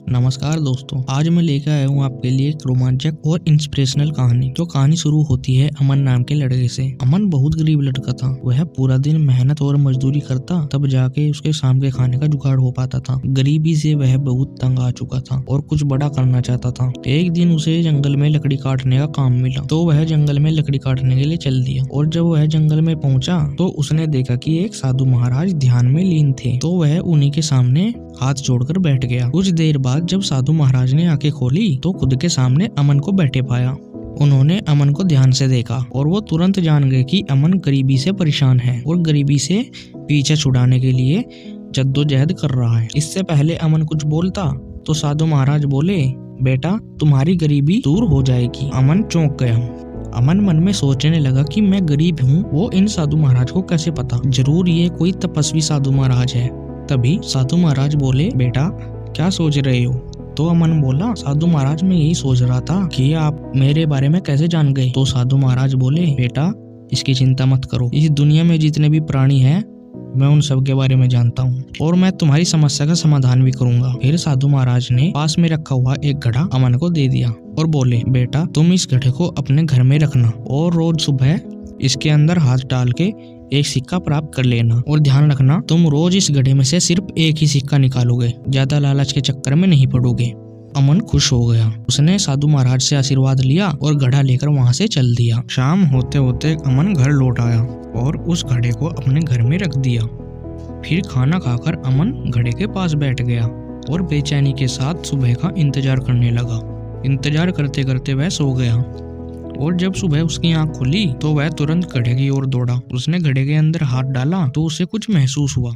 नमस्कार दोस्तों, आज मैं लेकर आया हूँ आपके लिए एक रोमांचक और इंस्पिरेशनल कहानी। जो कहानी शुरू होती है अमन नाम के लड़के से। अमन बहुत गरीब लड़का था। वह पूरा दिन मेहनत और मजदूरी करता, तब जाके उसके शाम के खाने का जुगाड़ हो पाता था। गरीबी से वह बहुत तंग आ चुका था और कुछ बड़ा करना चाहता था। एक दिन उसे जंगल में लकड़ी काटने का काम मिला, तो वह जंगल में लकड़ी काटने के लिए चल दिया। और जब वह जंगल में पहुंचा तो उसने देखा कि एक साधु महाराज ध्यान में लीन थे, तो वह उन्हीं के सामने हाथ जोड़कर बैठ गया। कुछ देर बाद जब साधु महाराज ने आंखें खोली तो खुद के सामने अमन को बैठे पाया। उन्होंने अमन को ध्यान से देखा और वो तुरंत जान गए कि अमन गरीबी से परेशान है और गरीबी से पीछे छुड़ाने के लिए जद्दोजहद कर रहा है। इससे पहले अमन कुछ बोलता तो साधु महाराज बोले, बेटा तुम्हारी गरीबी दूर हो जाएगी। अमन चौंक गया। अमन मन में सोचने लगा कि मैं गरीब हूँ, वो इन साधु महाराज को कैसे पता? जरूर ये कोई तपस्वी साधु महाराज है। तभी साधु महाराज बोले, बेटा क्या सोच रहे हो? तो अमन बोला, साधु महाराज मैं यही सोच रहा था कि आप मेरे बारे में कैसे जान गए? तो साधु महाराज बोले, बेटा इसकी चिंता मत करो। इस दुनिया में जितने भी प्राणी हैं मैं उन सब के बारे में जानता हूँ और मैं तुम्हारी समस्या का समाधान भी करूंगा। फिर साधु महाराज ने पास में रखा हुआ एक घड़ा अमन को दे दिया और बोले, बेटा तुम इस घड़े को अपने घर में रखना और रोज सुबह इसके अंदर हाथ डाल के एक सिक्का प्राप्त कर लेना। और ध्यान रखना तुम रोज इस घड़े में से सिर्फ एक ही सिक्का निकालोगे, ज्यादा लालच के चक्कर में नहीं पड़ोगे। अमन खुश हो गया। उसने साधु महाराज से आशीर्वाद लिया और घड़ा लेकर वहां से चल दिया। शाम होते होते अमन घर लौट आया और उस घड़े को अपने घर में रख दिया। फिर खाना खाकर अमन घड़े के पास बैठ गया और बेचैनी के साथ सुबह का इंतजार करने लगा। इंतजार करते करते वह सो गया और जब सुबह उसकी आंख खुली तो वह तुरंत घड़े की ओर दौड़ा। उसने घड़े के अंदर हाथ डाला तो उसे कुछ महसूस हुआ।